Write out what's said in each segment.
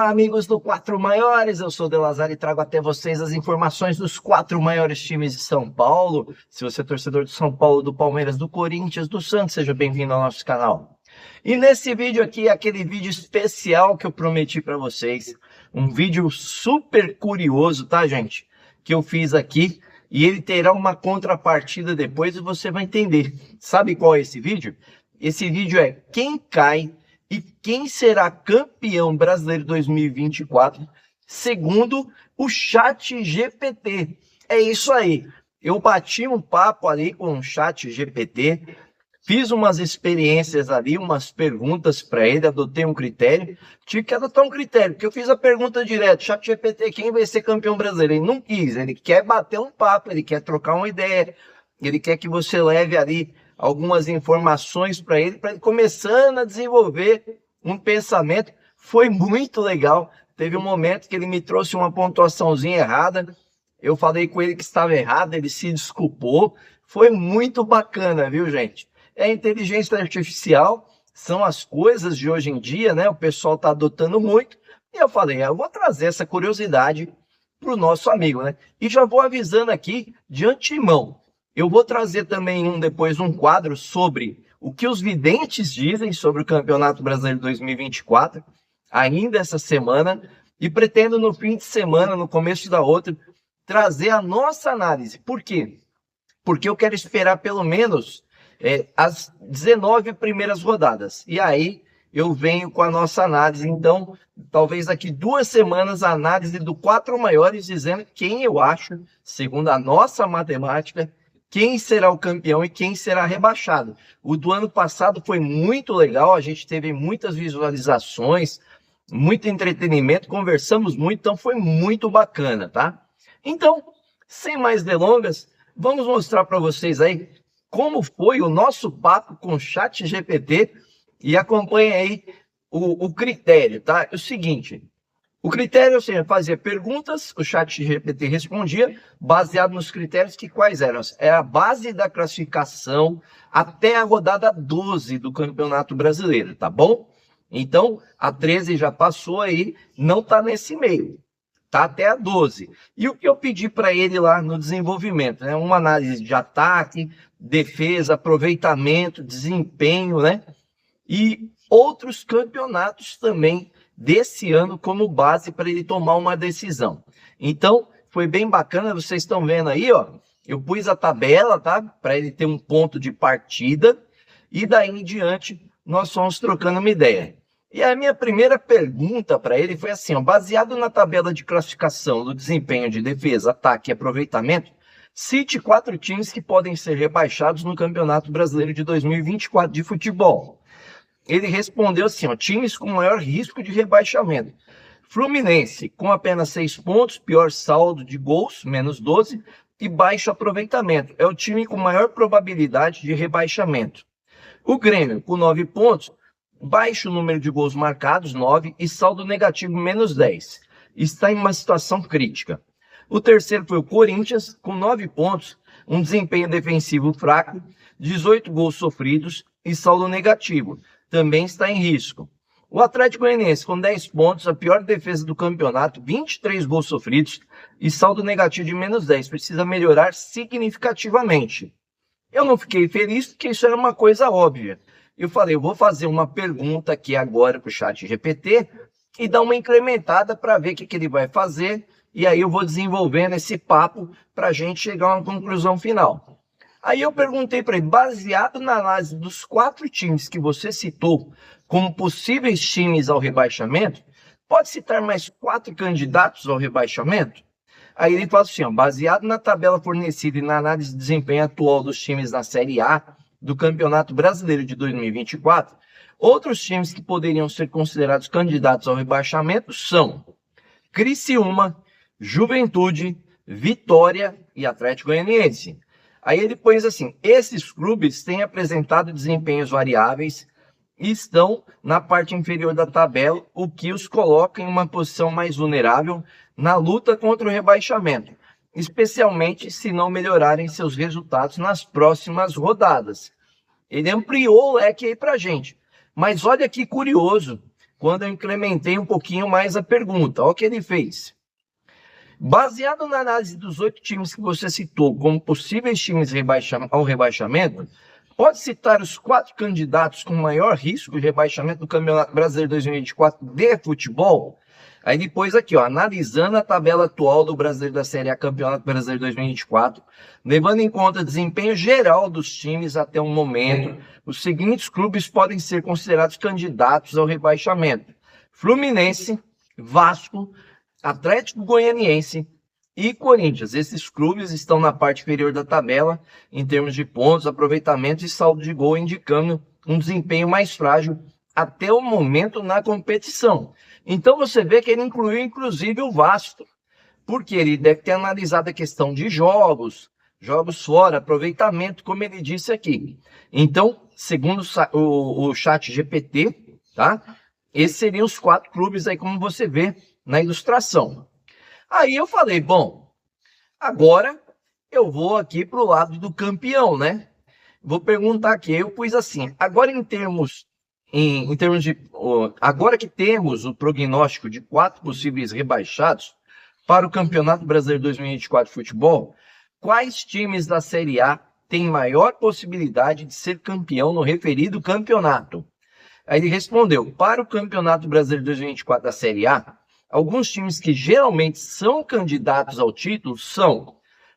Olá, amigos do Quatro Maiores, eu sou o Delazar e trago até vocês as informações dos quatro maiores times de São Paulo. Se você é torcedor do São Paulo, do Palmeiras, do Corinthians, do Santos, seja bem-vindo ao nosso canal. E nesse vídeo aqui, aquele vídeo especial que eu prometi para vocês, um vídeo super curioso, tá, gente? Que eu fiz aqui e ele terá uma contrapartida depois e você vai entender. Sabe qual é esse vídeo? Esse vídeo é quem cai e quem será campeão brasileiro 2024, segundo o ChatGPT. É isso aí. Eu bati um papo ali com o ChatGPT, fiz umas experiências ali, umas perguntas para ele, adotei um critério. Tive que adotar um critério, porque eu fiz a pergunta direto: ChatGPT, quem vai ser campeão brasileiro? Ele não quis, ele quer bater um papo, ele quer trocar uma ideia, ele quer que você leve ali algumas informações para ele começando a desenvolver um pensamento. Foi muito legal. Teve um momento que ele me trouxe uma pontuaçãozinha errada. Eu falei com ele que estava errado, ele se desculpou. Foi muito bacana, viu, gente? É inteligência artificial, são as coisas de hoje em dia, né? O pessoal está adotando muito. E eu falei, eu vou trazer essa curiosidade para o nosso amigo, né? E já vou avisando aqui de antemão. Eu vou trazer também depois um quadro sobre o que os videntes dizem sobre o Campeonato Brasileiro 2024, ainda essa semana, e pretendo no fim de semana, no começo da outra, trazer a nossa análise. Por quê? Porque eu quero esperar pelo menos as 19 primeiras rodadas. E aí eu venho com a nossa análise. Então, talvez daqui 2 semanas, a análise do quatro maiores, dizendo quem eu acho, segundo a nossa matemática, quem será o campeão e quem será rebaixado. O do ano passado foi muito legal, a gente teve muitas visualizações, muito entretenimento, conversamos muito, então foi muito bacana, tá? Então, sem mais delongas, vamos mostrar para vocês aí como foi o nosso papo com o ChatGPT e acompanhem aí o critério, tá? É o seguinte... O critério, ou seja, fazia perguntas, o ChatGPT respondia, baseado nos critérios que quais eram? É a base da classificação até a rodada 12 do Campeonato Brasileiro, tá bom? Então, a 13 já passou aí, não está nesse meio, tá até a 12. E o que eu pedi para ele lá no desenvolvimento, né? Uma análise de ataque, defesa, aproveitamento, desempenho, né? E outros campeonatos também desse ano como base para ele tomar uma decisão. Então, foi bem bacana, vocês estão vendo aí, ó, eu pus a tabela, tá? Para ele ter um ponto de partida e daí em diante nós fomos trocando uma ideia. E a minha primeira pergunta para ele foi assim, ó, baseado na tabela de classificação do desempenho de defesa, ataque e aproveitamento, cite 4 times que podem ser rebaixados no Campeonato Brasileiro de 2024 de futebol. Ele respondeu assim, ó, times com maior risco de rebaixamento. Fluminense, com apenas 6 pontos, pior saldo de gols, menos 12, e baixo aproveitamento. É o time com maior probabilidade de rebaixamento. O Grêmio, com 9 pontos, baixo número de gols marcados, 9, e saldo negativo, menos 10. Está em uma situação crítica. O terceiro foi o Corinthians, com 9 pontos, um desempenho defensivo fraco, 18 gols sofridos e saldo negativo. Também está em risco. O Atlético Goianiense, com 10 pontos, a pior defesa do campeonato, 23 gols sofridos e saldo negativo de menos 10. Precisa melhorar significativamente. Eu não fiquei feliz porque isso era uma coisa óbvia. Eu falei, eu vou fazer uma pergunta aqui agora para o ChatGPT e dar uma incrementada para ver o que ele vai fazer. E aí eu vou desenvolvendo esse papo para a gente chegar a uma conclusão final. Aí eu perguntei para ele, baseado na análise dos 4 times que você citou como possíveis times ao rebaixamento, pode citar mais 4 candidatos ao rebaixamento? Aí ele falou assim, ó, baseado na tabela fornecida e na análise de desempenho atual dos times na Série A do Campeonato Brasileiro de 2024, outros times que poderiam ser considerados candidatos ao rebaixamento são Criciúma, Juventude, Vitória e Atlético Goianiense. Aí ele pôs assim, esses clubes têm apresentado desempenhos variáveis e estão na parte inferior da tabela, o que os coloca em uma posição mais vulnerável na luta contra o rebaixamento, especialmente se não melhorarem seus resultados nas próximas rodadas. Ele ampliou o leque aí pra gente. Mas olha que curioso, quando eu incrementei um pouquinho mais a pergunta. Olha o que ele fez. Baseado na análise dos 8 times que você citou como possíveis times ao rebaixamento, pode citar os 4 candidatos com maior risco de rebaixamento do Campeonato Brasileiro 2024 de futebol? Aí depois aqui, ó, analisando a tabela atual do Brasileiro da Série A Campeonato Brasileiro 2024, levando em conta o desempenho geral dos times até o momento, os seguintes clubes podem ser considerados candidatos ao rebaixamento: Fluminense, Vasco, Atlético Goianiense e Corinthians. Esses clubes estão na parte inferior da tabela em termos de pontos, aproveitamento e saldo de gol, indicando um desempenho mais frágil até o momento na competição. Então você vê que ele incluiu inclusive o Vasco, porque ele deve ter analisado a questão de jogos fora, aproveitamento, como ele disse aqui. Então, segundo o chat GPT, tá? Esses seriam os 4 clubes aí, como você vê na ilustração. Aí eu falei, bom, agora eu vou aqui para o lado do campeão, né? Vou perguntar aqui, eu pus assim, agora em termos de, agora que temos o prognóstico de 4 possíveis rebaixados para o Campeonato Brasileiro 2024 de Futebol, quais times da Série A têm maior possibilidade de ser campeão no referido campeonato? Aí ele respondeu, para o Campeonato Brasileiro 2024 da Série A, alguns times que geralmente são candidatos ao título são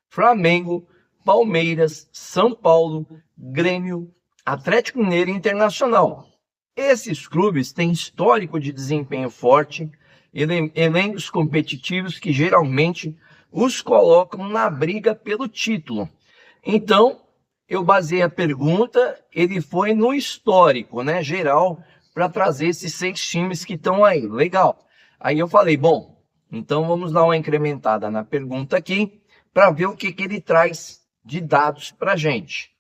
Flamengo, Palmeiras, São Paulo, Grêmio, Atlético Mineiro e Internacional. Esses clubes têm histórico de desempenho forte, elencos competitivos que geralmente os colocam na briga pelo título. Então, eu baseei a pergunta, ele foi no histórico, né, geral, para trazer esses 6 times que estão aí. Legal. Aí eu falei, bom, então vamos dar uma incrementada na pergunta aqui para ver o que ele traz de dados para a gente.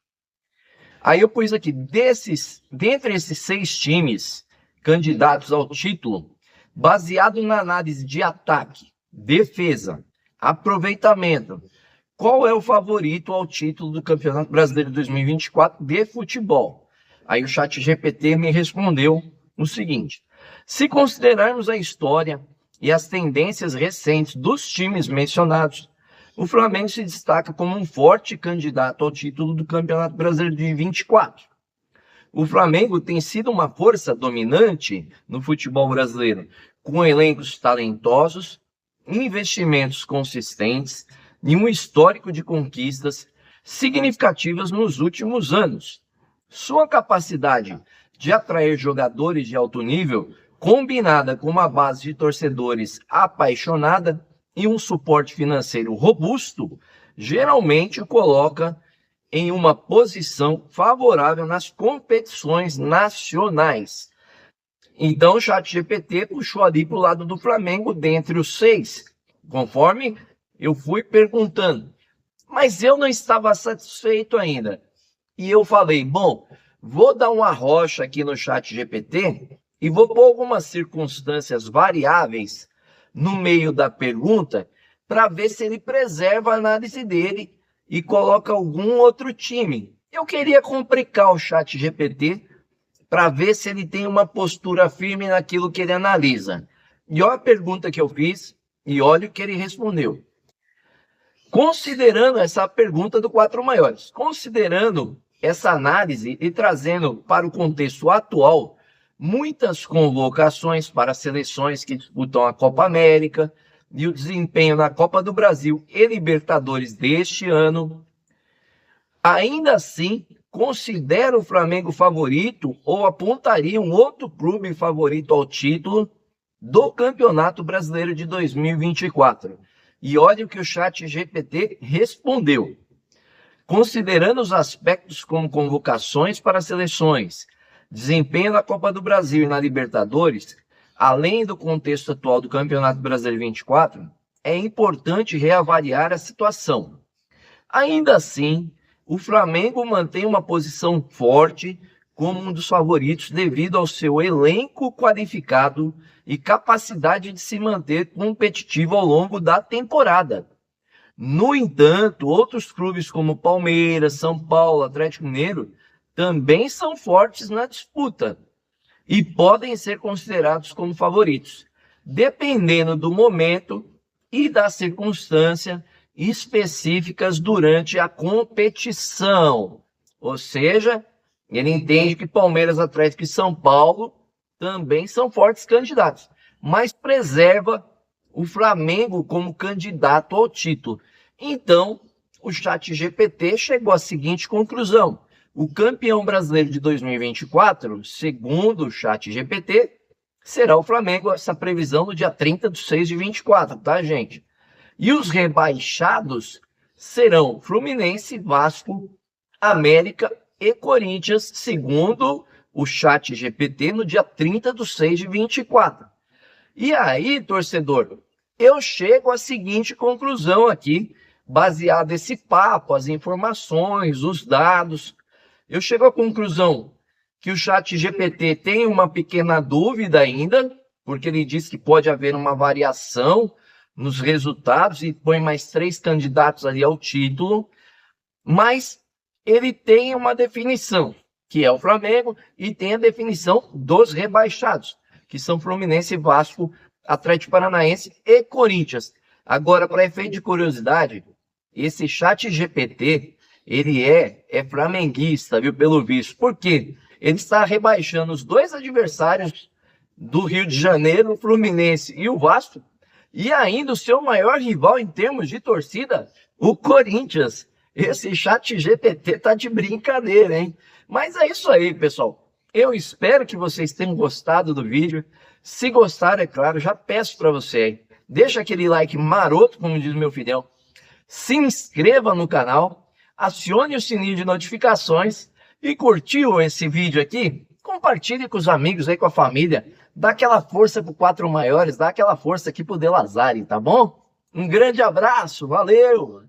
Aí eu pus aqui, dentre esses 6 times candidatos ao título, baseado na análise de ataque, defesa, aproveitamento, qual é o favorito ao título do Campeonato Brasileiro 2024 de futebol? Aí o chat GPT me respondeu o seguinte: se considerarmos a história e as tendências recentes dos times mencionados, o Flamengo se destaca como um forte candidato ao título do Campeonato Brasileiro de 2024. O Flamengo tem sido uma força dominante no futebol brasileiro, com elencos talentosos, investimentos consistentes e um histórico de conquistas significativas nos últimos anos. Sua capacidade de atrair jogadores de alto nível, combinada com uma base de torcedores apaixonada e um suporte financeiro robusto, geralmente o coloca em uma posição favorável nas competições nacionais. Então o ChatGPT puxou ali para o lado do Flamengo dentre os 6, conforme eu fui perguntando. Mas eu não estava satisfeito ainda. E eu falei, bom, vou dar uma rocha aqui no ChatGPT e vou pôr algumas circunstâncias variáveis no meio da pergunta para ver se ele preserva a análise dele e coloca algum outro time. Eu queria complicar o ChatGPT para ver se ele tem uma postura firme naquilo que ele analisa. E olha a pergunta que eu fiz e olha o que ele respondeu. Considerando essa pergunta do 4 maiores, considerando essa análise e trazendo para o contexto atual muitas convocações para seleções que disputam a Copa América e o desempenho na Copa do Brasil e Libertadores deste ano, ainda assim considera o Flamengo favorito ou apontaria um outro clube favorito ao título do Campeonato Brasileiro de 2024? E olha o que o ChatGPT respondeu. Considerando os aspectos como convocações para seleções, desempenho na Copa do Brasil e na Libertadores, além do contexto atual do Campeonato Brasileiro 24, é importante reavaliar a situação. Ainda assim, o Flamengo mantém uma posição forte como um dos favoritos devido ao seu elenco qualificado e capacidade de se manter competitivo ao longo da temporada. No entanto, outros clubes como Palmeiras, São Paulo, Atlético Mineiro também são fortes na disputa. e podem ser considerados como favoritos, dependendo do momento e da circunstância específicas durante a competição. Ou seja, ele entende que Palmeiras, Atlético e São Paulo também são fortes candidatos, mas preserva o Flamengo como candidato ao título. Então, o ChatGPT chegou à seguinte conclusão: o campeão brasileiro de 2024, segundo o ChatGPT, será o Flamengo. Essa previsão no dia 30 de 6 de 24, tá, gente? E os rebaixados serão Fluminense, Vasco, América e Corinthians, segundo o ChatGPT, no dia 30 de 6 de 24. E aí, torcedor, eu chego à seguinte conclusão aqui, baseado nesse papo, as informações, os dados. Eu chego à conclusão que o ChatGPT tem uma pequena dúvida ainda, porque ele diz que pode haver uma variação nos resultados e põe mais 3 candidatos ali ao título, mas ele tem uma definição, que é o Flamengo, e tem a definição dos rebaixados, que são Fluminense, Vasco, Atlético Paranaense e Corinthians. Agora, para efeito de curiosidade, esse ChatGPT, ele é flamenguista, viu, pelo visto. Por quê? Ele está rebaixando os 2 adversários do Rio de Janeiro, o Fluminense e o Vasco, e ainda o seu maior rival em termos de torcida, o Corinthians. Esse ChatGPT tá de brincadeira, hein? Mas é isso aí, pessoal. Eu espero que vocês tenham gostado do vídeo. Se gostaram, é claro, já peço para você aí, deixa aquele like maroto, como diz meu Fidel. Se inscreva no canal, acione o sininho de notificações e curtiu esse vídeo aqui? Compartilhe com os amigos aí, com a família. Dá aquela força pro 4 maiores, dá aquela força aqui pro De La Salle, tá bom? Um grande abraço, valeu!